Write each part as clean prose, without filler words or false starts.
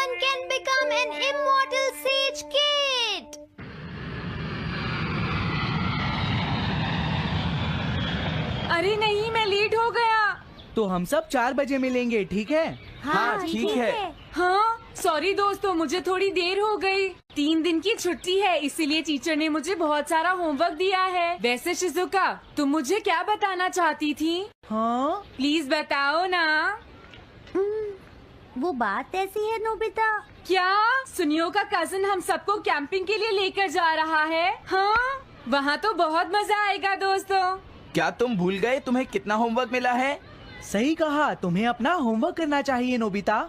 Anyone can become an immortal sage kid. अरे नहीं, मैं लेट हो गया। तो हम सब 4 बजे मिलेंगे, ठीक है? हाँ, ठीक है। हाँ, सॉरी दोस्तों, मुझे थोड़ी देर हो गई। 3 दिन की छुट्टी है, इसीलिए टीचर ने मुझे बहुत सारा होमवर्क दिया है। वैसे शिजुका, तुम मुझे क्या बताना चाहती थी? हाँ? प्लीज बताओ ना। वो बात ऐसी है नोबिता। क्या सुनियो का कजिन हम सबको कैंपिंग के लिए लेकर जा रहा है? हाँ, वहाँ तो बहुत मजा आएगा दोस्तों। क्या तुम भूल गए तुम्हें कितना होमवर्क मिला है? सही कहा, तुम्हें अपना होमवर्क करना चाहिए नोबिता।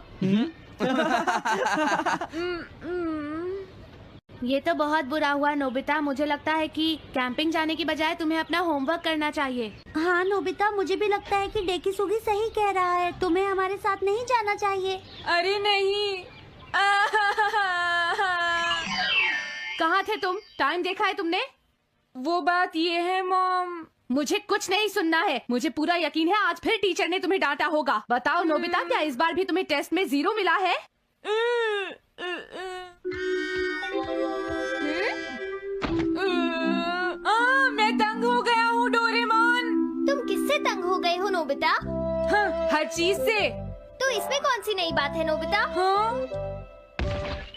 ये तो बहुत बुरा हुआ नोबिता। मुझे लगता है कि कैंपिंग जाने की बजाय तुम्हें अपना होमवर्क करना चाहिए। हाँ नोबिता, मुझे भी लगता है कि डेकिसुगी सही कह रहा है। तुम्हें हमारे साथ नहीं जाना चाहिए। अरे नहीं। कहाँ थे तुम? टाइम देखा है तुमने? वो बात ये है मॉम। मुझे कुछ नहीं सुनना है। मुझे पूरा यकीन है आज फिर टीचर ने तुम्हें डांटा होगा। बताओ नोबिता, क्या इस बार भी तुम्हें टेस्ट में 0 मिला है? मैं तंग हो गया हूँ डोरेमोन। तुम किससे तंग हो गए हो नोबिता? हाँ, हर चीज से। तो इसमें कौन सी नई बात है नोबिता? हाँ?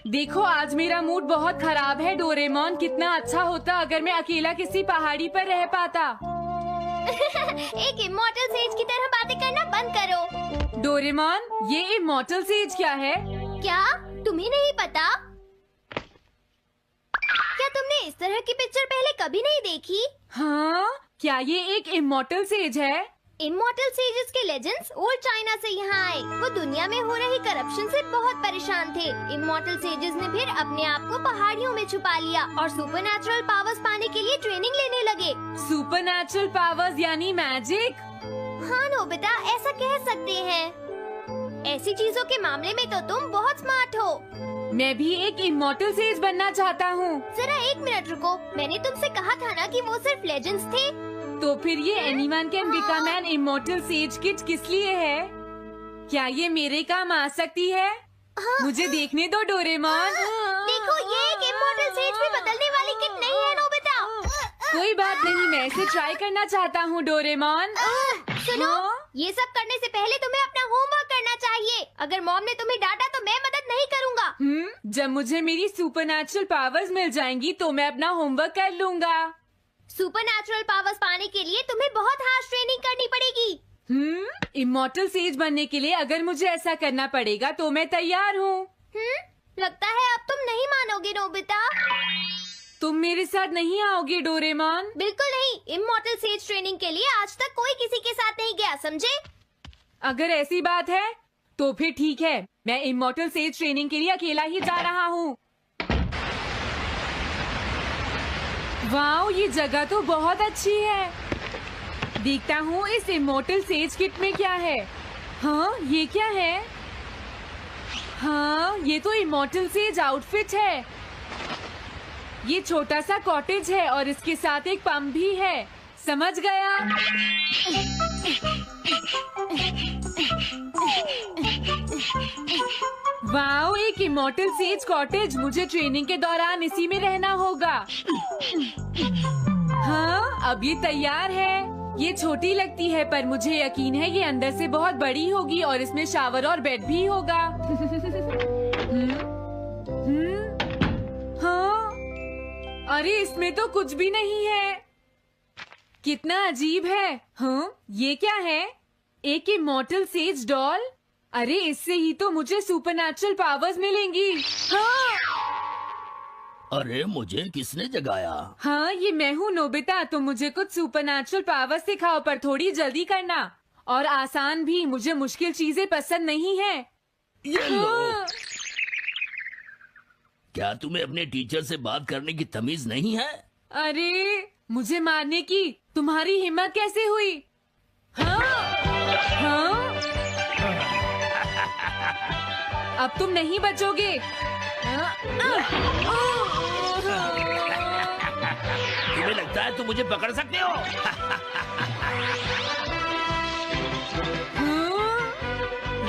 देखो, आज मेरा मूड बहुत खराब है डोरेमोन। कितना अच्छा होता अगर मैं अकेला किसी पहाड़ी पर रह पाता। एक इमॉर्टल सेज की तरह बातें करना बंद करो। डोरेमोन, ये इमॉर्टल सेज क्या है? क्या तुम्हें नहीं पता? क्या तुमने इस तरह की पिक्चर पहले कभी नहीं देखी? हाँ, क्या ये एक इमॉर्टल सेज है? इमॉर्टल सेजेस के लेजेंड्स ओल्ड चाइना से यहाँ आए। वो दुनिया में हो रही करप्शन से बहुत परेशान थे। इमॉर्टल सेजेस ने फिर अपने आप को पहाड़ियों में छुपा लिया और सुपरनैचुरल पावर्स पाने के लिए ट्रेनिंग लेने लगे। सुपरनैचुरल पावर्स यानी मैजिक? हाँ नोबिता, ऐसा कह सकते हैं। ऐसी चीजों के मामले में तो तुम बहुत स्मार्ट हो। मैं भी एक इमॉर्टल सेज बनना चाहता हूँ। जरा 1 मिनट रुको। मैंने तुमसे कहा था ना कि वो सिर्फ लेजेंड्स थे। तो फिर ये anyone can become an immortal says kit किस लिए है? क्या ये मेरे काम आ सकती है? मुझे देखने दो डोरेमोन। देखो, ये एक इमॉर्टल सेज में बदलने वाली किट नहीं है नोबिता। कोई बात नहीं, मैं इसे ट्राई करना चाहता हूँ डोरेमोन। सुनो, ये सब करने से पहले तुम्हें अपना होमवर्क करना चाहिए। अगर मॉम ने तुम्हें डांटा तो मैं मदद नहीं करूँगा। जब मुझे मेरी सुपरनैचुरल पावर्स मिल जाएंगी तो मैं अपना होमवर्क कर लूँगा। सुपरनैचुरल पावर्स पाने के लिए तुम्हें बहुत हार्श ट्रेनिंग करनी पड़ेगी। इमॉर्टल सेज बनने के लिए अगर मुझे ऐसा करना पड़ेगा तो मैं तैयार हूँ। लगता है अब तुम नहीं मानोगे नोबिता। तुम मेरे साथ नहीं आओगे डोरेमोन? बिल्कुल नहीं। इमॉर्टल सेज ट्रेनिंग के लिए आज तक कोई किसी के साथ नहीं गया, समझे? अगर ऐसी बात है तो फिर ठीक है, मैं इमॉर्टल सेज ट्रेनिंग के लिए अकेला ही जा रहा हूँ। वाओ, ये जगह तो बहुत अच्छी है। देखता हूँ इस इमॉर्टल सेज किट में क्या है। हाँ, ये क्या है? हाँ, ये तो इमॉर्टल सेज आउटफिट है। ये छोटा सा कॉटेज है और इसके साथ एक पंप भी है। समझ गया। वाओ, एक इमॉर्टल सेज कॉटेज। मुझे ट्रेनिंग के दौरान इसी में रहना होगा। हाँ, अब ये तैयार है। ये छोटी लगती है पर मुझे यकीन है ये अंदर से बहुत बड़ी होगी और इसमें शावर और बेड भी होगा। हाँ, अरे इसमें तो कुछ भी नहीं है। कितना अजीब है। हाँ, ये क्या है? एक इमॉर्टल सेज डॉल। अरे इससे ही तो मुझे सुपरनैचुरल पावर्स मिलेंगी। हाँ, अरे मुझे किसने जगाया? हाँ, ये मैं हूँ नोबिता। तो मुझे कुछ सुपरनैचुरल पावर्स सिखाओ, पर थोड़ी जल्दी करना और आसान भी। मुझे मुश्किल चीजें पसंद नहीं है। ये लो। हाँ। क्या तुम्हें अपने टीचर से बात करने की तमीज नहीं है? अरे, मुझे मारने की तुम्हारी हिम्मत कैसे हुई? हाँ, हाँ। अब तुम नहीं बचोगे। तुम्हें लगता है तुम मुझे पकड़ सकते हो?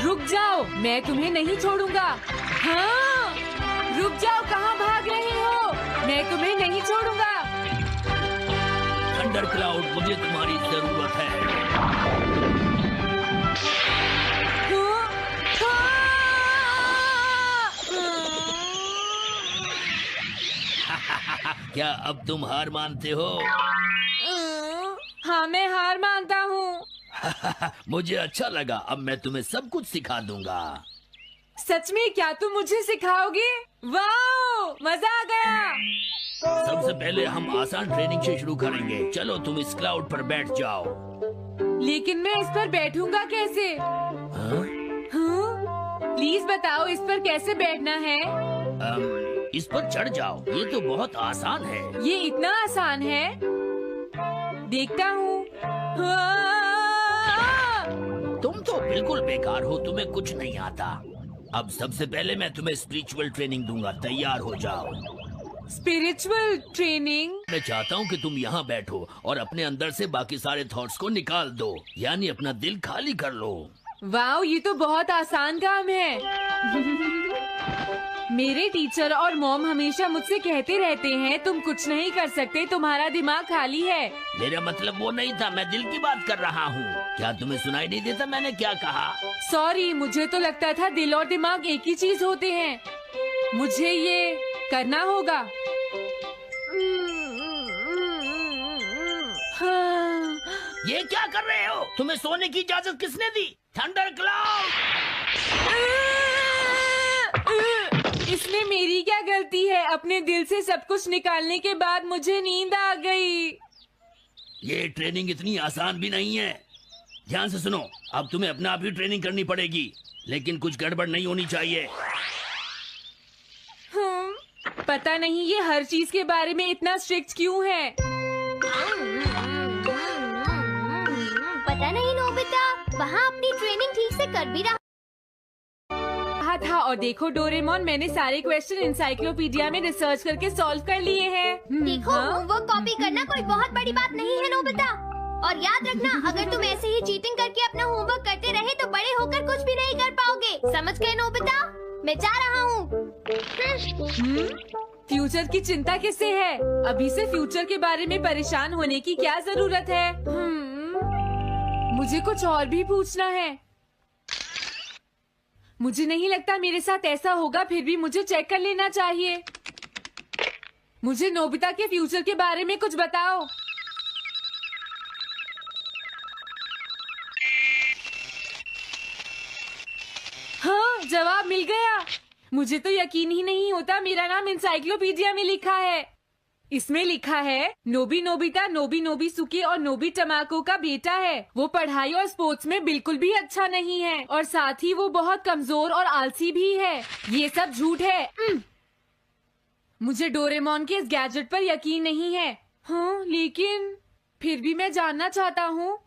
रुक जाओ, मैं तुम्हें नहीं छोड़ूंगा। हाँ, रुक जाओ, कहाँ भाग रहे हो? मैं तुम्हें नहीं छोड़ूंगा। थंडर क्लाउड, मुझे तुम्हारी जरूरत है। क्या अब तुम हार मानते हो? हाँ, मैं हार मानता हूँ। मुझे अच्छा लगा। अब मैं तुम्हें सब कुछ सिखा दूंगा। सच में? क्या तुम मुझे सिखाओगे? वाह, मजा आ गया। सबसे पहले हम आसान ट्रेनिंग से शुरू करेंगे। चलो तुम इस क्लाउड पर बैठ जाओ। लेकिन मैं इस पर बैठूंगा कैसे? हाँ? प्लीज बताओ, इस पर कैसे बैठना है? इस पर चढ़ जाओ। ये तो बहुत आसान है। ये इतना आसान है? देखता हूँ। तुम तो बिल्कुल बेकार हो, तुम्हें कुछ नहीं आता। अब सबसे पहले मैं तुम्हें स्पिरिचुअल ट्रेनिंग दूंगा। तैयार हो जाओ। Spiritual training? मैं चाहता हूँ कि तुम यहाँ बैठो और अपने अंदर से बाकी सारे थॉट्स को निकाल दो, यानी अपना दिल खाली कर लो। वाह, ये तो बहुत आसान काम है। मेरे टीचर और मॉम हमेशा मुझसे कहते रहते हैं, तुम कुछ नहीं कर सकते, तुम्हारा दिमाग खाली है। मेरा मतलब वो नहीं था, मैं दिल की बात कर रहा हूँ। क्या तुम्हें सुनाई नहीं देता मैंने क्या कहा? सॉरी, मुझे तो लगता था दिल और दिमाग एक ही चीज होते हैं। मुझे ये करना होगा। हाँ। ये क्या कर रहे हो? तुम्हें सोने की इजाजत किसने दी? Thunder cloud! इसमें मेरी क्या गलती है? अपने दिल से सब कुछ निकालने के बाद मुझे नींद आ गई। ये ट्रेनिंग इतनी आसान भी नहीं है। ध्यान से सुनो, अब तुम्हें अपने आप ही ट्रेनिंग करनी पड़ेगी, लेकिन कुछ गड़बड़ नहीं होनी चाहिए। पता नहीं ये हर चीज के बारे में इतना स्ट्रिक्ट क्यों है। पता नहीं नोबिता, वहाँ अपनी ट्रेनिंग ठीक से कर भी रहा था। और देखो डोरेमोन, मैंने सारे क्वेश्चन इंसाइक्लोपीडिया में रिसर्च करके सॉल्व कर लिए हैं। देखो, होमवर्क कॉपी करना कोई बहुत बड़ी बात नहीं है नोबिता। और याद रखना, अगर तुम ऐसे ही चीटिंग करके अपना होमवर्क करते रहे तो बड़े होकर कुछ भी नहीं कर पाओगे। समझ गए नोबिता? मैं जा रहा हूँ। फ्यूचर की चिंता किससे है? अभी से फ्यूचर के बारे में परेशान होने की क्या जरूरत है? मुझे कुछ और भी पूछना है। मुझे नहीं लगता मेरे साथ ऐसा होगा, फिर भी मुझे चेक कर लेना चाहिए। मुझे नोबिता के फ्यूचर के बारे में कुछ बताओ। हाँ, जवाब मिल गया। मुझे तो यकीन ही नहीं होता, मेरा नाम इंसाइक्लोपीडिया में लिखा है। इसमें लिखा है, नोबी नोबिता नोबी नोबिसुके और नोबी टमाको का बेटा है। वो पढ़ाई और स्पोर्ट्स में बिल्कुल भी अच्छा नहीं है और साथ ही वो बहुत कमजोर और आलसी भी है। ये सब झूठ है। मुझे डोरेमोन के इस गैजेट पर यकीन नहीं है। हाँ, लेकिन फिर भी मैं जानना चाहता हूँ।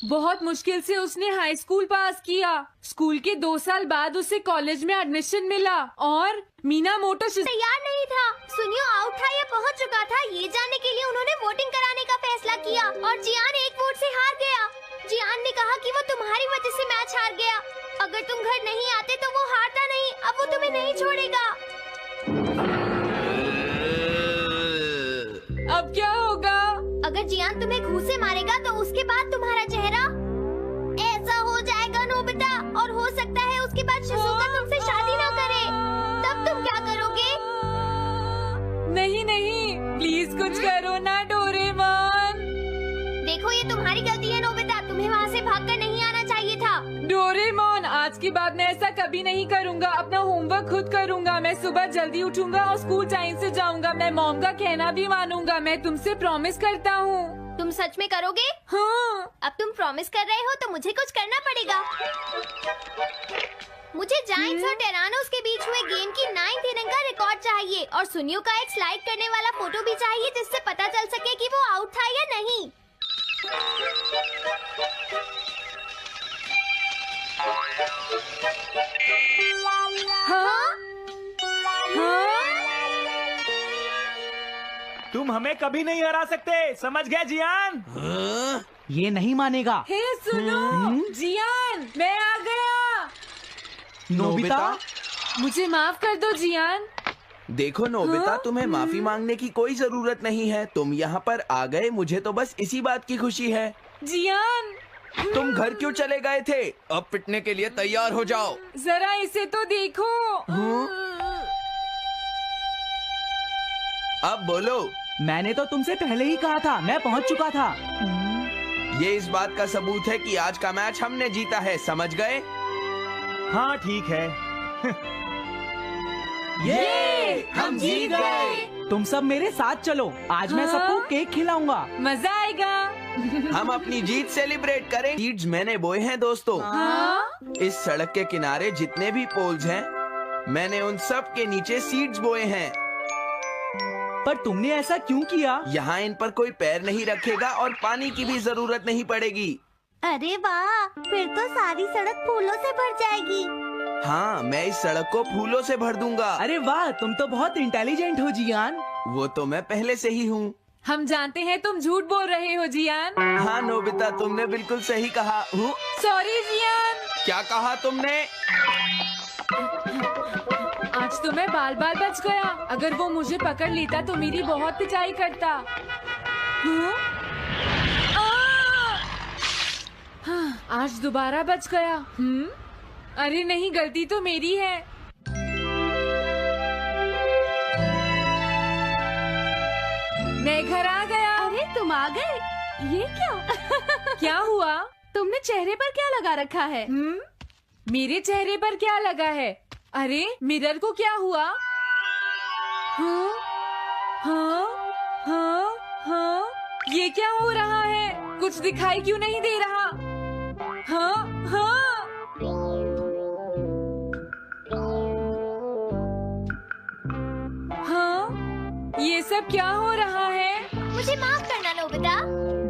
बहुत मुश्किल से उसने हाई स्कूल पास किया। स्कूल के 2 साल बाद उसे कॉलेज में एडमिशन मिला और मीनामोटो तैयार नहीं था। सुनियो आउट था या पहुंच चुका था, ये जानने के लिए उन्होंने वोटिंग कराने का फैसला किया और जियान एक वोट से हार गया। जियान ने कहा कि वो तुम्हारी वजह से मैच हार गया। अगर तुम घर नहीं आते तो वो हारता नहीं। अब वो तुम्हें नहीं छोड़ेगा। अब क्या होगा? अगर जियान तुम्हें घूंसे से मारेगा तो उसके बाद तुम्हारा चेहरा ऐसा हो जाएगा नोबिता, और हो सकता है उसके बाद शिज़ुका तुमसे शादी ना करे। तब तुम क्या करोगे? नहीं नहीं, प्लीज कुछ करो ना डोरेमोन। देखो ये तुम्हारी गलती है नोबिता, तुम्हें वहाँ से भागकर नहीं आना चाहिए था। डोरेमोन, आज के बाद मैं ऐसा कभी नहीं करूँगा। अपना होमवर्क खुद करूँगा। मैं सुबह जल्दी उठूंगा और स्कूल टाइम से जाऊँगा। मैं मॉम का कहना भी मानूंगा। मैं तुमसे प्रॉमिस करता हूँ। तुम सच में करोगे? हाँ। अब तुम प्रॉमिस कर रहे हो तो मुझे कुछ करना पड़ेगा। मुझे जायंट्स और टेरानोस के बीच हुए गेम की 9th इनिंग का रिकॉर्ड चाहिए और सुनियो का एक स्लाइड करने वाला फोटो भी चाहिए, जिससे पता चल सके कि वो आउट था या नहीं। हाँ? हाँ? तुम हमें कभी नहीं हरा सकते, समझ गए जियान? हाँ? ये नहीं मानेगा। हे सुनो, जियान, मैं आ गया। नोबिता? मुझे माफ कर दो जियान। देखो नोबिता, हाँ? तुम्हें माफी मांगने की कोई जरूरत नहीं है। तुम यहाँ पर आ गए, मुझे तो बस इसी बात की खुशी है। जियान, तुम घर क्यों चले गए थे? अब पिटने के लिए तैयार हो जाओ। जरा इसे तो देखो। अब बोलो। मैंने तो तुमसे पहले ही कहा था, मैं पहुंच चुका था। ये इस बात का सबूत है कि आज का मैच हमने जीता है, समझ गए? हाँ ठीक है। ये हम जीत गए। तुम सब मेरे साथ चलो, आज मैं हाँ? सबको केक खिलाऊंगा। मजा आएगा। हम अपनी जीत सेलिब्रेट करें। सीड्स मैंने बोए हैं दोस्तों। हाँ? इस सड़क के किनारे जितने भी पोल्स हैं, मैंने उन सब के नीचे सीड्स बोए हैं। पर तुमने ऐसा क्यों किया? यहाँ इन पर कोई पैर नहीं रखेगा और पानी की भी जरूरत नहीं पड़ेगी। अरे वाह, फिर तो सारी सड़क फूलों से भर जाएगी। हाँ, मैं इस सड़क को फूलों से भर दूंगा। अरे वाह, तुम तो बहुत इंटेलिजेंट हो जियान। वो तो मैं पहले से ही हूँ। हम जानते हैं तुम झूठ बोल रहे हो जियान। हाँ नोबिता, तुमने बिल्कुल सही कहा। Sorry Gian. क्या कहा तुमने? आज तो मैं बाल बाल बच गया। अगर वो मुझे पकड़ लेता तो मेरी बहुत पिटाई करता। हाँ? हाँ, आज दोबारा बच गया। अरे नहीं, गलती तो मेरी है। मैं घर आ गया। अरे तुम आ गए, ये क्या? क्या हुआ? तुमने चेहरे पर क्या लगा रखा है? मेरे चेहरे पर क्या लगा है? अरे मिरर को क्या हुआ? हाँ, हाँ, हाँ, हाँ, ये क्या हो रहा है? कुछ दिखाई क्यों नहीं दे रहा? हाँ, हाँ। हाँ, ये सब क्या हो रहा है? मुझे माफ करना नोबिता।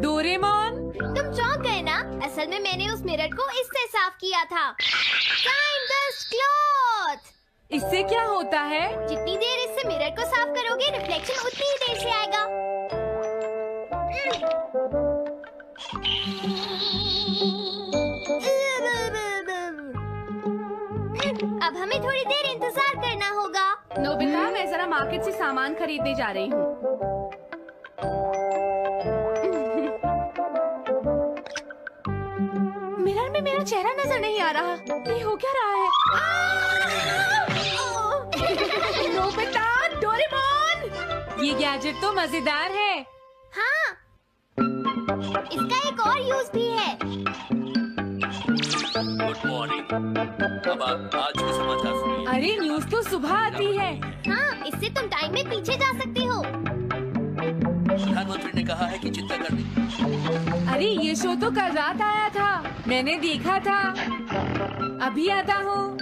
डोरेमोन, तुम चौंक गए ना? असल में मैंने उस मिरर को इससे साफ किया था। Time dust cloth. इससे क्या होता है? जितनी देर इससे मिरर को साफ करोगे, रिफ्लेक्शन उतनी ही देर से आएगा। अब हमें थोड़ी देर इंतजार करना होगा। नोबिता, मैं जरा मार्केट से सामान खरीदने जा रही हूँ। मिरर में मेरा चेहरा नजर नहीं आ रहा। ये हो क्या रहा है? Nobita, Doraemon! ये गैजेट तो मजेदार है। हाँ, इसका एक और यूज भी है। Good morning. अब आप आज के समाचार सुनिए। अरे न्यूज तो सुबह आती है। हाँ, इससे तुम टाइम में पीछे जा सकते हो। प्रधानमंत्री ने कहा है कि चिंता करनी। अरे ये शो तो कल रात आया था, मैंने देखा था। अभी आता हूँ।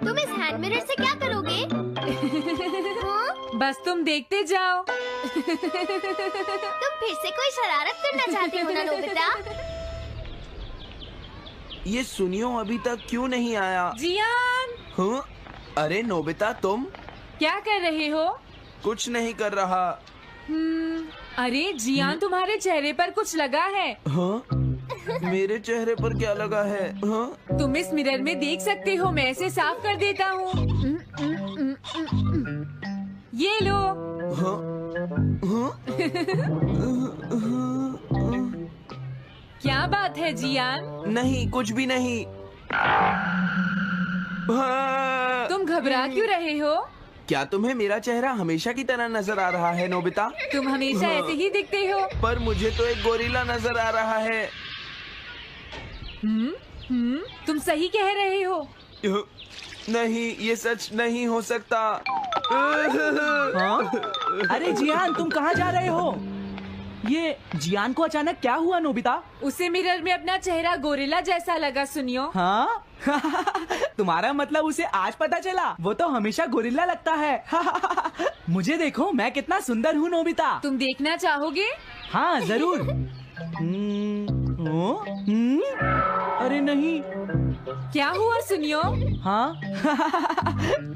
तुम इस हैंड मिरर से क्या करोगे? हाँ? बस तुम देखते जाओ। तुम फिर से कोई शरारत करना चाहते हो ना नोबिता? ये सुनियो अभी तक क्यों नहीं आया? जियान, हाँ? अरे नोबिता, तुम क्या कर रहे हो? कुछ नहीं कर रहा। अरे जियान, तुम्हारे चेहरे पर कुछ लगा है। हाँ? मेरे चेहरे पर क्या लगा है? हाँ? तुम इस मिरर में देख सकते हो, मैं इसे साफ कर देता हूँ। ये लो। हाँ? हाँ? क्या बात है जियान? नहीं, कुछ भी नहीं। हाँ। तुम घबरा क्यों रहे हो? क्या तुम्हें मेरा चेहरा हमेशा की तरह नजर आ रहा है नोबिता? तुम हमेशा ऐसे ही दिखते हो। पर मुझे तो एक गोरिल्ला नजर आ रहा है। तुम सही कह रहे हो। नहीं, ये सच नहीं हो सकता। हाँ? अरे जियान, तुम कहाँ जा रहे हो? ये जियान को अचानक क्या हुआ नोबिता? उसे मिरर में अपना चेहरा गोरिल्ला जैसा लगा। सुनियो। हाँ? तुम्हारा मतलब उसे आज पता चला? वो तो हमेशा गोरिल्ला लगता है। मुझे देखो, मैं कितना सुंदर हूँ नोबिता। तुम देखना चाहोगे? हाँ जरूर। अरे नहीं। क्या हुआ सुनियो? हाँ?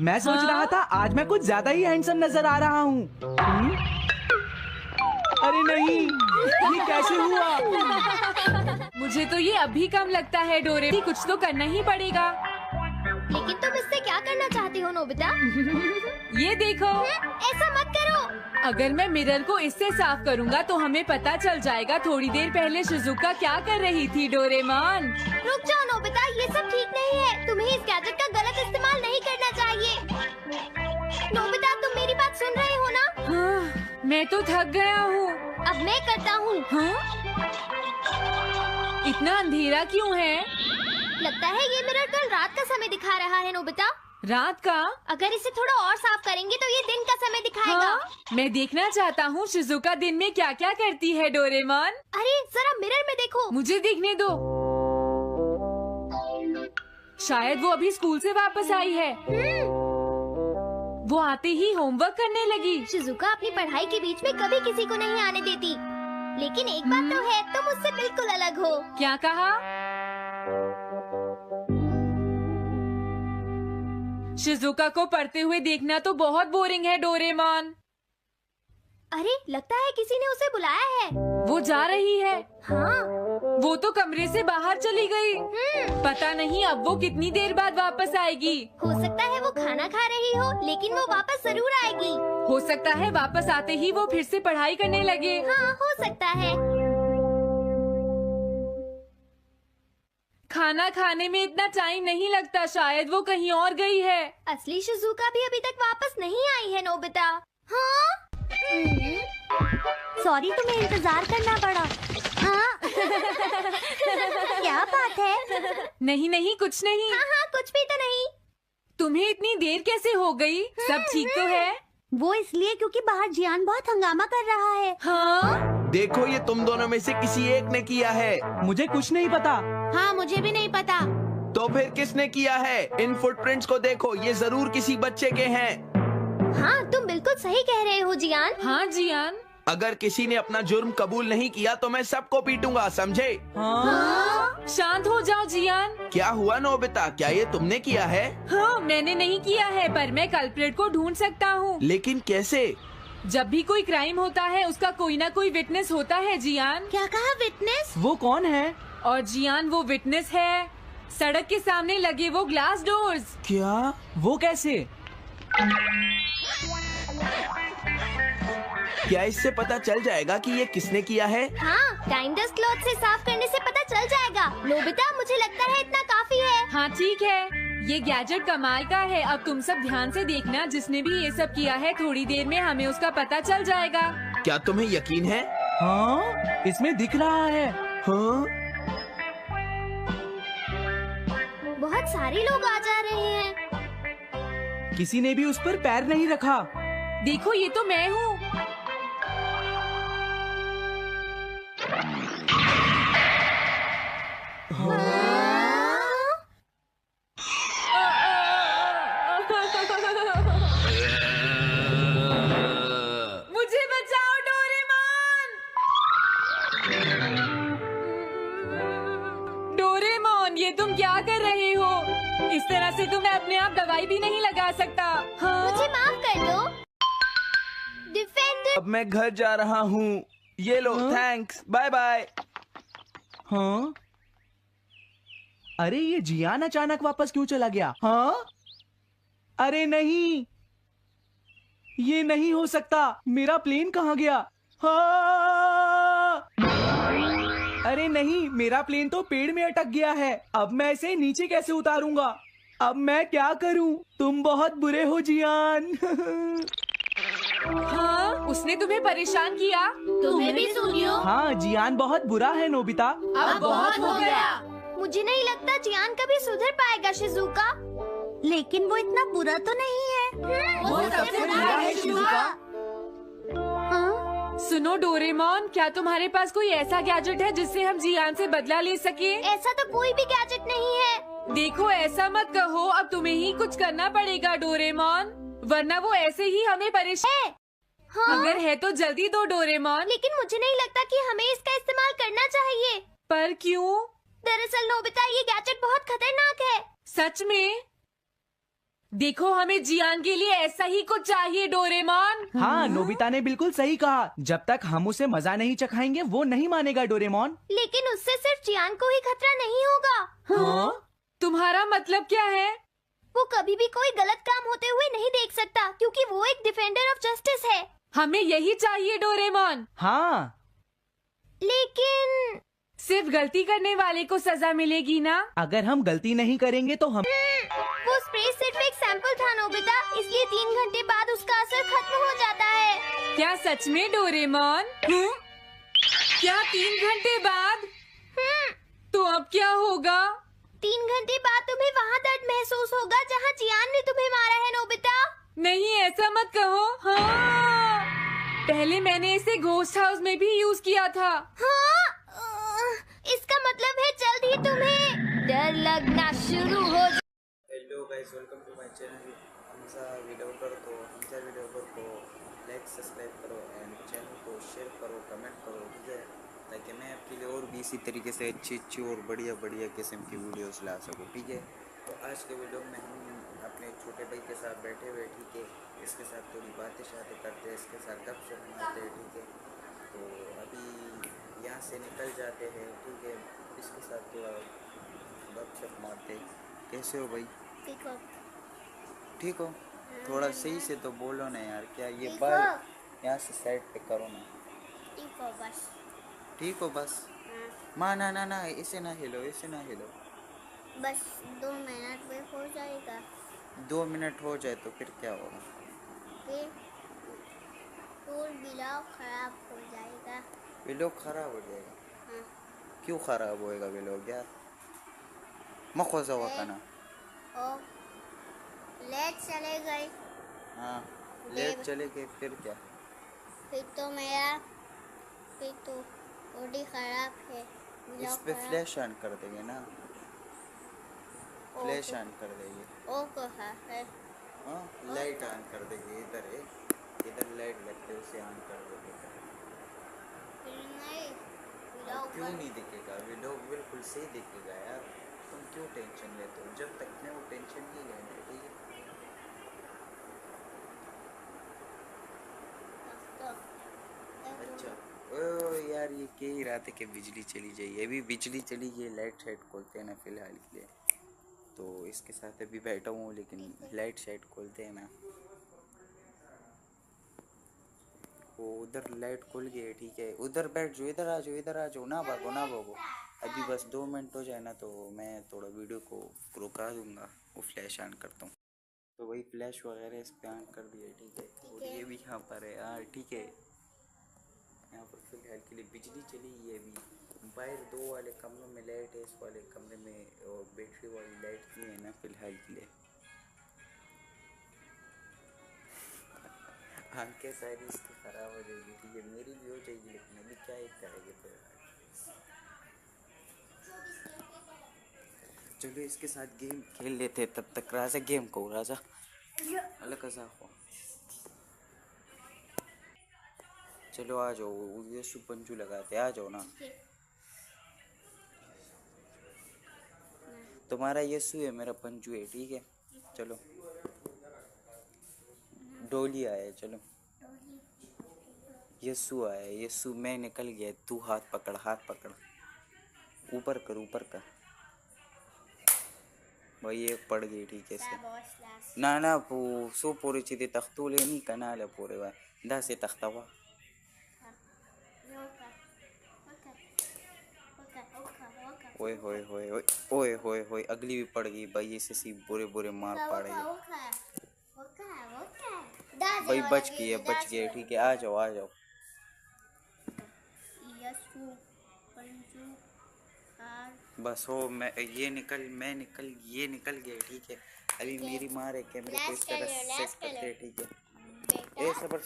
मैं सोच रहा था आज मैं कुछ ज्यादा ही हैंडसम नजर आ रहा हूँ। अरे नहीं, ये कैसे हुआ? मुझे तो ये अभी कम लगता है डोरे, कुछ तो करना ही पड़ेगा। लेकिन तुम इससे क्या करना चाहती हो नोबिता? ये देखो, ऐसा मत करो। अगर मैं मिरर को इससे साफ करूंगा तो हमें पता चल जाएगा थोड़ी देर पहले शिजुका क्या कर रही थी। डोरेमोन रुक जाओ नोबिता, ये सब ठीक नहीं है। तुम्हें इस गैजेट का गलत इस्तेमाल नहीं करना चाहिए। नोबिता, तुम मेरी बात सुन रहे हो ना? हाँ, मैं तो थक गया हूँ। अब मैं करता हूँ। हाँ? इतना अंधेरा क्यों है? लगता है ये मिरर कल रात का समय दिखा रहा है नोबिता। रात का? अगर इसे थोड़ा और साफ करेंगे तो ये दिन का समय दिखाएगा। हाँ? मैं देखना चाहता हूँ शिजुका दिन में क्या क्या करती है। डोरेमोन अरे जरा मिरर में देखो। मुझे देखने दो। शायद वो अभी स्कूल से वापस आई है। वो आते ही होमवर्क करने लगी। शिजुका अपनी पढ़ाई के बीच में कभी किसी को नहीं आने देती। लेकिन एक बात तो है, तुम उससे बिल्कुल अलग हो। क्या कहा? शिजुका को पढ़ते हुए देखना तो बहुत बोरिंग है डोरेमोन। अरे लगता है किसी ने उसे बुलाया है। वो जा रही है। हाँ। वो तो कमरे से बाहर चली गई। पता नहीं अब वो कितनी देर बाद वापस आएगी। हो सकता है वो खाना खा रही हो, लेकिन वो वापस जरूर आएगी। हो सकता है वापस आते ही वो फिर से पढ़ाई करने लगे। हाँ, हो सकता है। खाना खाने में इतना टाइम नहीं लगता, शायद वो कहीं और गई है। असली शिजुका भी अभी तक वापस नहीं आई है नोबिता। हाँ? सॉरी, तुम्हें इंतजार करना पड़ा। हाँ? क्या बात है? नहीं नहीं, कुछ नहीं। हाँ हाँ, कुछ भी तो नहीं। तुम्हें इतनी देर कैसे हो गई? सब ठीक तो है? वो इसलिए क्योंकि बाहर जियान बहुत हंगामा कर रहा है। हाँ? देखो, ये तुम दोनों में से किसी एक ने किया है। मुझे कुछ नहीं पता। हाँ, मुझे भी नहीं पता। तो फिर किसने किया है? इन फुटप्रिंट्स को देखो, ये जरूर किसी बच्चे के हैं। हाँ, तुम बिल्कुल सही कह रहे हो जियान। हाँ जियान। अगर किसी ने अपना जुर्म कबूल नहीं किया तो मैं सबको पीटूंगा, समझे? हाँ? शांत हो जाओ जियान। क्या हुआ नोबिता, क्या ये तुमने किया है? हाँ, मैंने नहीं किया है, पर मैं कल्प्रेट को ढूंढ सकता हूँ। लेकिन कैसे? जब भी कोई क्राइम होता है उसका कोई ना कोई विटनेस होता है जियान। क्या कहा, विटनेस? वो कौन है? और जियान वो विटनेस है। सड़क के सामने लगे वो ग्लास डोर्स। क्या? वो कैसे? क्या इससे पता चल जाएगा कि ये किसने किया है? हाँ, टाइम डस्ट क्लॉथ से साफ करने से पता चल जाएगा। नोबिता, मुझे लगता है इतना काफी है। हाँ ठीक है, ये गैजेट कमाल का है। अब तुम सब ध्यान से देखना, जिसने भी ये सब किया है थोड़ी देर में हमें उसका पता चल जाएगा। क्या तुम्हें यकीन है? हाँ, इसमें दिख रहा है। हाँ? बहुत सारे लोग आ जा रहे हैं। किसी ने भी उस पर पैर नहीं रखा। देखो, ये तो मैं हूँ। मुझे बचाओ डोरेमोन। डोरेमोन, ये तुम क्या कर रहे हो? इस तरह से तो मैं अपने आप दवाई भी नहीं लगा सकता। हाँ? मुझे माफ कर दो। डिफेंडर। अब मैं घर जा रहा हूँ। ये लो, थैंक्स, बाय बाय। हाँ? अरे ये जियान अचानक वापस क्यों चला गया? हाँ? अरे नहीं, ये नहीं हो सकता। मेरा प्लेन कहाँ गया? हाँ! अरे नहीं, मेरा प्लेन तो पेड़ में अटक गया है। अब मैं इसे नीचे कैसे उतारूंगा? अब मैं क्या करूं? तुम बहुत बुरे हो जियान। हाँ? उसने तुम्हें परेशान किया? तुम्हें भी सुनियो। हाँ, जियान बहुत बुरा है नोबिता। अब बहुत हो गया। मुझे नहीं लगता जियान कभी सुधर पाएगा शिजुका। लेकिन वो इतना बुरा तो नहीं है। वो सबसे बुरा है शिजुका। हाँ? सुनो डोरेमोन, क्या तुम्हारे पास कोई ऐसा गैजेट है जिससे हम जियान से बदला ले सके? ऐसा तो कोई भी गैजेट नहीं है। देखो, ऐसा मत कहो, अब तुम्हें ही कुछ करना पड़ेगा डोरेमोन, वरना वो ऐसे ही हमें परेशान। हाँ? अगर है तो जल्दी दो डोरेमोन। लेकिन मुझे नहीं लगता कि हमें इसका इस्तेमाल करना चाहिए। पर क्यों? दरअसल नोबिता, ये गैजेट बहुत खतरनाक है। सच में? देखो, हमें जियान के लिए ऐसा ही कुछ चाहिए डोरेमोन। हाँ, नोबिता ने बिल्कुल सही कहा। जब तक हम उसे मजा नहीं चखाएंगे वो नहीं मानेगा डोरेमोन। लेकिन उससे सिर्फ चियान को ही खतरा नहीं होगा। हाँ? तुम्हारा मतलब क्या है? वो कभी भी कोई गलत काम होते हुए नहीं देख सकता, क्योंकि वो एक डिफेंडर ऑफ जस्टिस है। हमें यही चाहिए डोरेमोन। हाँ, लेकिन सिर्फ गलती करने वाले को सजा मिलेगी ना? अगर हम गलती नहीं करेंगे तो हम वो स्प्रे सिर्फ एक सैंपल था नोबिता, इसलिए 3 घंटे बाद उसका असर खत्म हो जाता है। क्या सच में डोरेमोन? क्या 3 घंटे बाद? तो अब क्या होगा? 3 घंटे बाद तुम्हें वहाँ दर्द महसूस होगा जहाँ जियान ने तुम्हें मारा है नोबिता। नहीं, ऐसा मत कहो। हाँ, पहले मैंने इसे घोस्ट हाउस में भी यूज किया था। हाँ, इसका मतलब है जल्द ही तुम्हें डर लगना शुरू हो। Hello guys, welcome to my channel Hamza वीडियोगर। तो हमजा वीडियोगर को लाइक सब्सक्राइब करो एंड चैनल को शेयर करो, कमेंट करो, ठीक है, ताकि मैं आपके लिए और भी इसी तरीके से अच्छी और बढ़िया किस्म की वीडियोस ला सकूँ, ठीक है। तो आज के वीडियो में हम अपने छोटे भाई के साथ बैठे हुए, ठीक है, इसके साथ थोड़ी बातें करते हैं, इसके साथ गपशप मारते हैं, ठीक है। तो अभी यहाँ से निकल जाते हैं, ठीक है, इसके साथ थोड़ा गपशप मारते हैं। कैसे हो भाई? ठीक हो? थोड़ा सही से तो बोलो ना यार, क्या ये बाल यहाँ से साइड पे करो ना। ठीक हो बस? माँ ना इसे ना हिलो, इसे ना हिलो। बस 2 मिनट में हो जाएगा। 2 मिनट हो जाए तो फिर क्या होगा? फिर फूल बिलाव खराब हो जाएगा। व्लॉग खराब हो जाएगा? हाँ। क्यों खराब होएगा व्लॉग यार? मखोजा हुआ का ना। और लेट चले गए। हाँ, लेट चले गए फिर क्या? फिर तो बॉडी खराब है। इस पे फ्लैश ऑन कर देंगे ना, फ्लैश ऑन कर देंगे। ओ कहा है। हाँ, लाइट ऑन कर देंगे। इधर लाइट लगते है, उसे ऑन कर देंगे। फिर नहीं क्यों नहीं दिखेगा? व्लॉग बिल्कुल सही दिखेगा यार, तुम क्यों टेंशन लेते हो? जब तक मैं वो टेंशन नहीं लेना, ठीक है। अच्छा, ओ यार, ये कह ही रहा था कि बिजली चली जाइए। अभी बिजली चली गई, लाइट शाइट खोलते हैं ना फिलहाल के लिए। तो इसके साथ अभी बैठा हूँ, लेकिन लाइट शाइट खोलते हैं ना। वो उधर लाइट खुल गई है, ठीक है, उधर बैठ जाओ, इधर आ जाओ, ना भागो। अभी बस 2 मिनट हो जाए ना तो मैं थोड़ा वीडियो को रुका दूंगा, वो फ्लैश ऑन करता हूँ। तो वही फ्लैश वगैरह इस पे ऑन कर दिया, ठीक है। और ये भी यहाँ पर है यार, ठीक है। यहाँ पर फिलहाल के लिए बिजली चली गई है। अभी बाहर 2 वाले कमरों में लाइट है, इस वाले कमरे में और बैटरी वाली लाइट नहीं है ना फिलहाल के लिए। आंखें सारी इसकी ख़राब हो जाएगी, ठीक है, मेरी भी हो जाएगी, लेकिन अभी क्या ही करेंगे फिर। चलो इसके साथ गेम खेल लेते हैं, तब तक राजा गेम को राजा अलग हो। चलो आ जाओ, ये पंजू लगाते, आ जाओ ना। तुम्हारा यस्सु है, मेरा पंजू है, ठीक है। चलो डोली आया, चलो यस्सु आया, यस्सु मैं निकल गया, तू हाथ पकड़, ऊपर कर भाई, एक पड़ गई, ठीक है से ना सो पूरे चीज़ें तख्तू लेनी कनाल पूरे भाई दा से तख्तावा। ओए अगली भी पड़ गई भाई, ऐसे सी बुरे मार पड़ गई भाई। बच गई, ठीक है, आ जाओ। बस हो, ये निकल गया, ठीक है। अभी मेरी मार है, कैमरे को इस तरह सेट करते हैं, ठीक है। ए सबर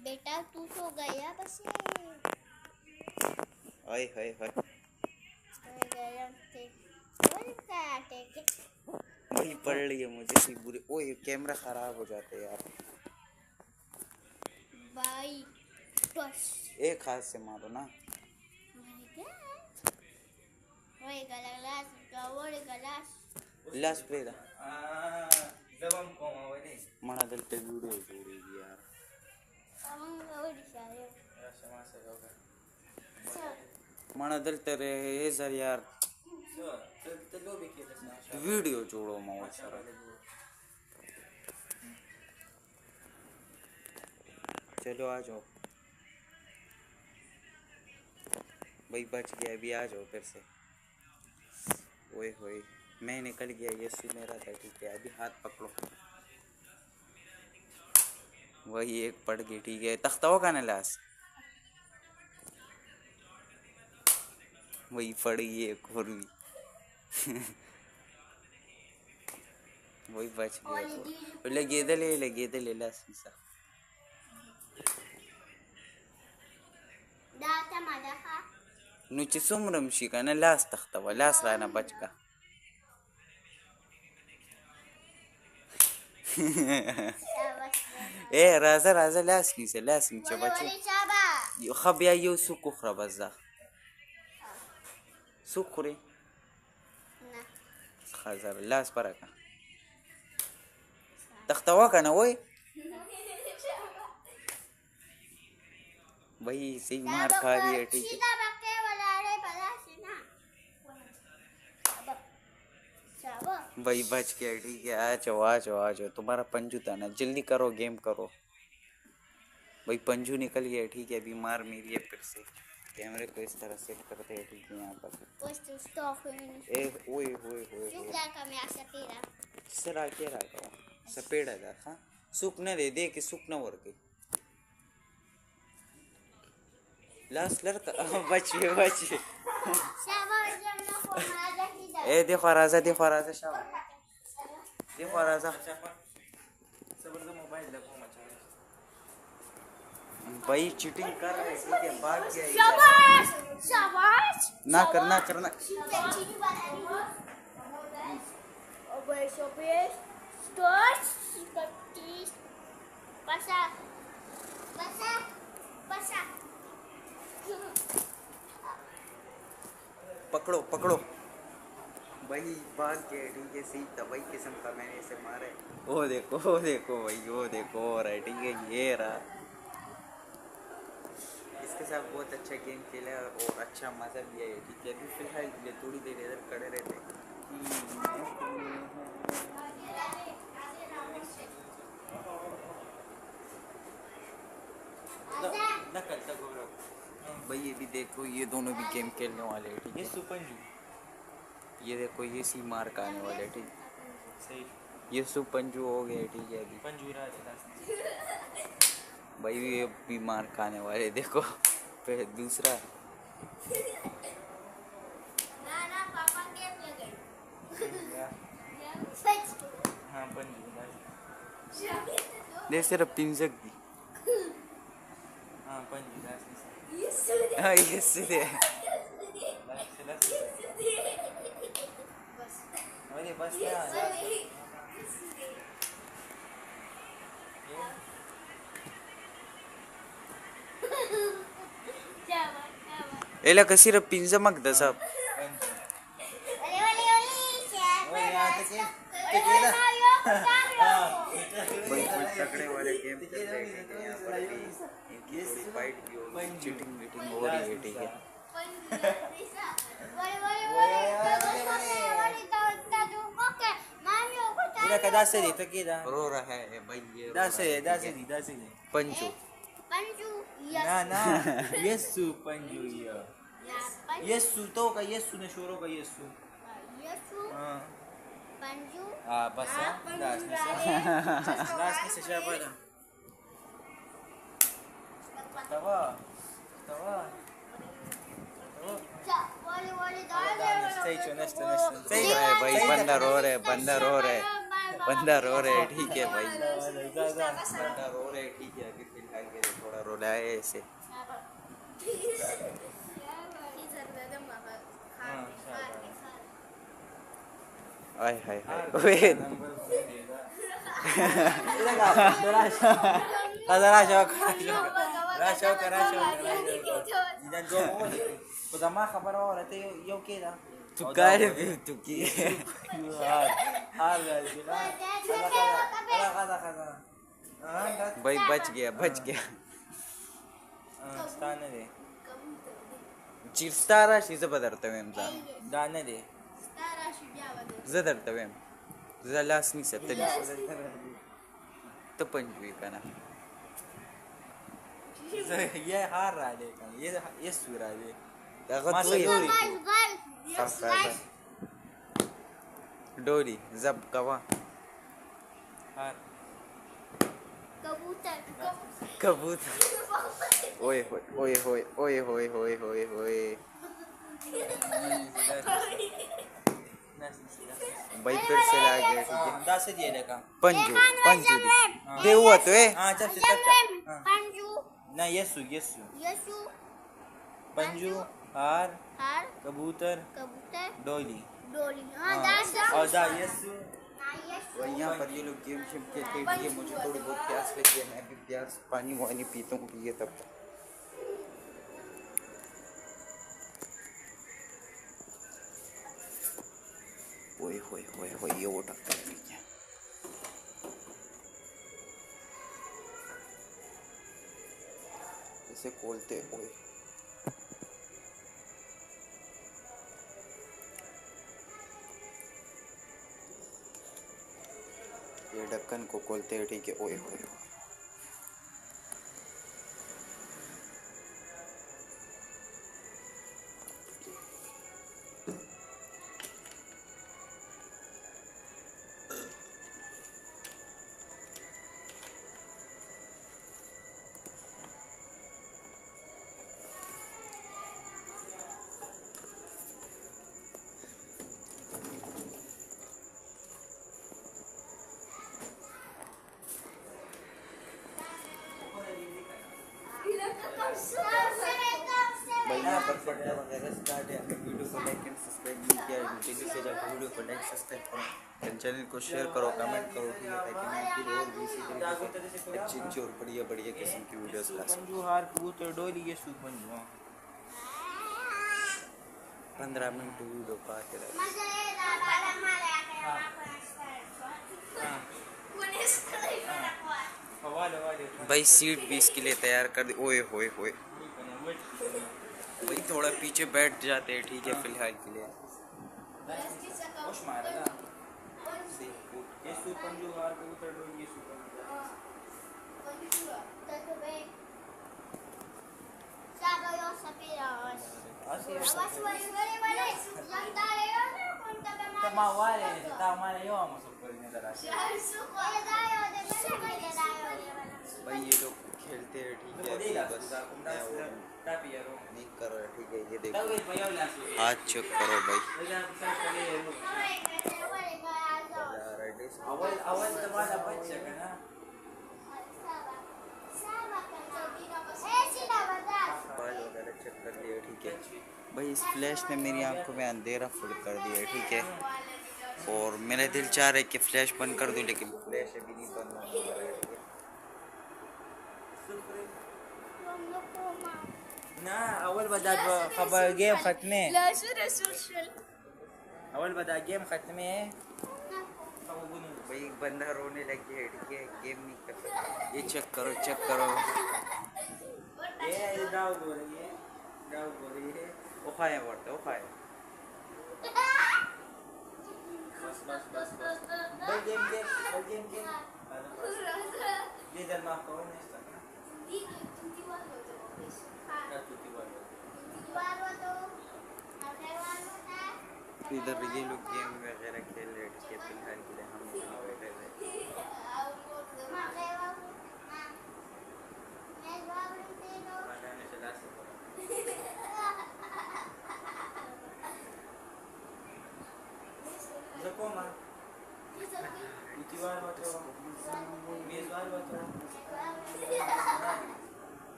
बेटा तू तो गया बस। हाय वही पड़ रही है मुझे सी बुरी। ओए कैमरा खराब हो जाते हैं यार भाई। बस एक हाथ से मारो ना। लास्ट प्ले जब हम कौन आवे नहीं मना दिल पे वीडियो जोड़ेगी यार समाज से होगा मना दिल तेरे ये सर यार तो लो भी किया था वीडियो जोड़ो माओ सर चलो आ जाओ भाई बच गया अभी आ जाओ फिर से ओए होए मैं निकल गया यीशु मेरा था ठीक है अभी हाथ पकड़ो वही एक पड़ गई ठीक है तख्ता होगा ना लाश वही पड़ गई एक और भी वही बच गया लगे ले लाश सा नुची सुमरम शिका ना लाश तख्ता वा लाश राना बचका ए राजा राजा लाश की से बच्चे खबिया यो सुकु खरबजा सुकुरे खजर लाश परका तख्तावा का ना वही वही सही मार खा रही है ठीक है वही बच गया ठीक है आ जाओ तुम्हारा पंजू था ना जल्दी करो गेम करो भाई पंजू निकल गया ठीक है अभी मार मेरी है फिर से कैमरे को इस तरह सेट करते हैं ठीक है यहाँ पर ए ओए होए सरा के रहा सपेड़ा था हाँ सुख न दे कि सुख न वर गई लास्ट लड़का बच ए देखो राजा भाई चीटिंग कर रहे ठीक है भाग गया ना करना पकड़ो भाई भाग गया ठीक है सही दवाई किस्म का मैंने इसे मारे वो देखो भाई वो देखो रहा ठीक है ये रहा इसके साथ बहुत अच्छा गेम खेला और अच्छा मजा भी आया ठीक है अभी फिलहाल थोड़ी देर इधर खड़े रहते भाई ये भी देखो ये दोनों भी गेम खेलने वाले हैं ठीक है सुपंजू ये देखो ये सी मार का आने वाले ठीक सही ये सुपंजू हो गए ठीक है अभी पंजूरा भाई ये भी मार खाने वाले देखो फिर दूसरा हाँ पंजू देख सिर्फ पिंजक दी हाँ पंजू हाँ ये सीधे अरे बस एला कसी रे पिंजा मग दसा तगड़े वाले गेम चल रहे हैं यहाँ पर भी इनकी थोड़ी फाइट भी हो रही है चीटिंग मीटिंग हो रही है ठीक है रो रहा है भाई ये दासे पंचू ना यस्सु पंजू यस्सु तो का यस्सु ने शोरो का यस्सु हाँ पंजू बस दास ने से शाबादा तवा भाई बंदा रो रहे ठीक है भाई बंदा रो रहे ठीक है अभी फिलहाल के लिए थोड़ा रोला है ऐसे आय हाय तू काय तू की भाई बच गया चिरस्तारा शिज पदार्थव्यम दाना दे जदर्थव्यम जलासनी सतली तो पंचवी का ना ये हार राहिले का ये सुराले डोरी जब कवा कबूतर ओए होए भाई फिर से ला गया ठीक है 10 दिए का पंजू दे हुआ तो है हां चल पंजू ना यीशु पंजू हार कबूतर डोली हां और दा यीशु और यहाँ पर ये लोग गेम शेम खेलते हैं। मुझे थोड़ी बहुत प्यास लगी है, मैं भी प्यास पानी वानी पीता हूँ, पिए तब तक। ओए होए होए होए ये वो टक्कर ठीक है। इसे खोलते ओए ये ढक्कन को खोलते हैं ठीक है। ओए होए भाई यहाँ पर पढ़ना वगैरह स्टार्ट है। अगर वीडियो को लाइक एंड सब्सक्राइब नहीं किया जल्दी से जाकर वीडियो को लाइक सब्सक्राइब करो, चैनल को शेयर करो, कमेंट करो ठीक है, ताकि मैं फिर और भी इसी तरीके से अच्छी और बढ़िया बढ़िया किस्म की वीडियोस ला सकूं। 15 मिनट वीडियो का आते रहे भाई। सीट भी इसके लिए तैयार कर दी। ओए होए होए भाई थोड़ा पीछे बैठ जाते हैं ठीक है फिलहाल के लिए। भाई ये लोग खेलते हैं ठीक है, बस नहीं कर रहा ठीक है। ये देखो हाथ चेक करो भाई। वगैरह चेक कर लिया ठीक है भाई। इस फ्लैश ने मेरी आंखों में अंधेरा फुल कर दिया ठीक है, और मेरा दिल चाह रहा है कि फ्लैश बंद कर दूं, लेकिन फ्लैश अभी नहीं बंद हो रहा है ठीक है। ना अवल बता खबर गेम खत्म है, अवल बता गेम खत्म है भाई। बंदा रोने लग गया ठीक है, गेम नहीं कर सकता। ये चेक करो ये डाउट हो रही है वो खाया पड़ता वो खाया बस भाई गेम ये इधर माफ करो नहीं सकता इधर ये लोग गेम वगैरह खेल रहे थे फिलहाल के लिए। हम बैठे थे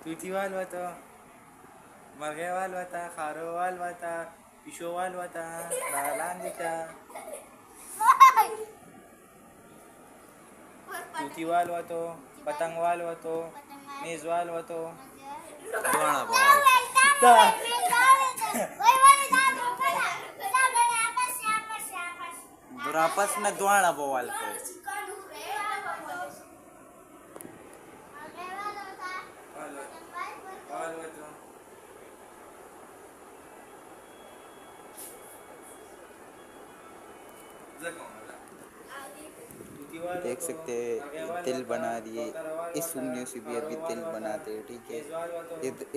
तुतीवाल होता, मगेवाल होता, खारोवाल होता, पिशोवाल होता, लालान देता तूती वालवतो, पतंग वालवतो, मेज वालवतो, द्वाणा बवाल दुरापस में द्वाणा बवाल करे वालवतो, देख सकते हैं दिल बना दिए। इस उंगलियों से भी अभी दिल बनाते हैं, ठीक है।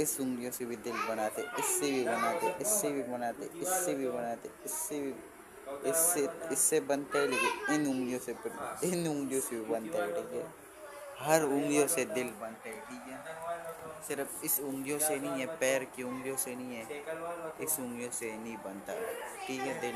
इस उंगलियों से भी दिल बनाते, इससे भी बनाते, इससे भी बनाते, इससे भी बनाते, इससे भी, इससे बनता है, लेकिन इन उंगलियों से भी बनता है, ठीक है। हर उंगलियों से दिल बनते हैं, ठीक है। सिर्फ इस उंगलियों से नहीं है, पैर की उंगलियों से नहीं है, इस उंगलियों से नहीं बनता, ठीक है दिल।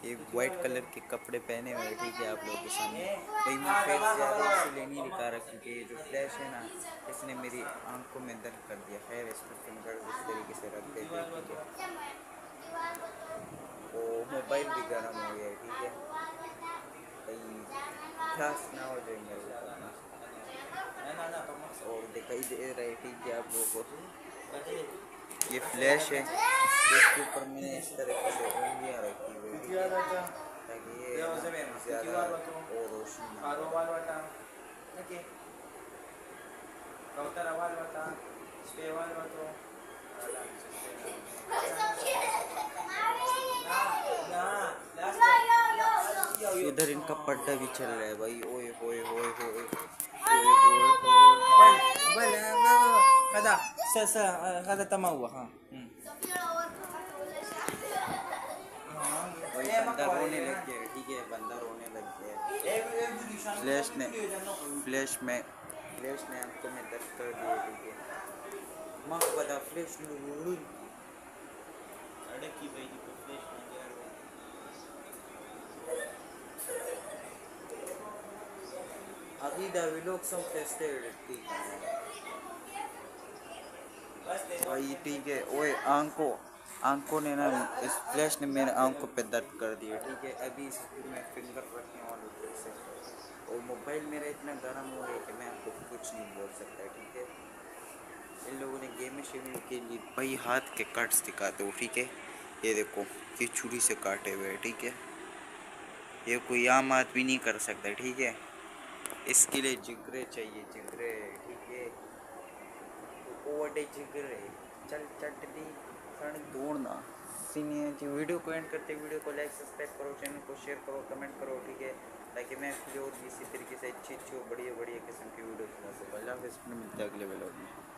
ये वाइट कलर के कपड़े पहने हुए, ठीक है, आप लोगों के सामने। भाई मैं फेस ज़्यादा इसलिए नहीं दिखा रहा क्योंकि ये जो फ्लैश है ना, इसने मेरी आंखों में दर्द कर दिया। खैर इस पर फिंगर इस तरीके से रख देते हैं, ठीक है। वो मोबाइल भी गर्म हो गया है, ठीक है। भाई खास ना हो जाएंगे और दिखाई दे रहा है, ठीक है, आप लोगों को। ये फ्लैश है, इसके ऊपर मैंने इस तरीके से उंगलियां रखी हुई है ताकि ये ज़्यादा और रोशनी इधर इनका पट्टा भी चल रहा है भाई। ओए होए होए होए kada tama हुआ हाँ बंदा रोने लग गया, ठीक है, बंदा रोने लग गया। फ्लैश ने हमको में दर्द कर दिया, ठीक है। माँ को बता फ्लैश अड़की भाई जी को फ्लैश में अभी द व्लॉग सम टेस्टेड, ठीक है भाई, ठीक है। ओए आंखों ने ना, इस फ्लैश ने मेरे आंखों पे दर्द कर दिया, ठीक है। अभी इस मैं फिंगर रखने वाला हूँ से, और मोबाइल मेरा इतना गर्म हो गया कि मैं आपको कुछ नहीं बोल सकता, ठीक है। इन लोगों ने गेम के लिए भाई हाथ के कट्स दिखाते हो, ठीक है। ये देखो, ये छुरी से काटे हुए, ठीक है। ये कोई आम आदमी नहीं कर सकता, ठीक है। इसके लिए जिगरे चाहिए, जिगरे, ठीक है। ओवरडे जिगरे चल चटनी खड़ दौड़ना सीनियर जी। वीडियो को एंड करते, वीडियो को लाइक सब्सक्राइब करो, चैनल को शेयर करो, कमेंट करो, ठीक है, ताकि मैं फिर और इसी तरीके से अच्छी बढ़िया किस्म की वीडियो बना सकूँ। अल्लाह हाफ़िज़, मिलते हैं अगले व्लॉग में।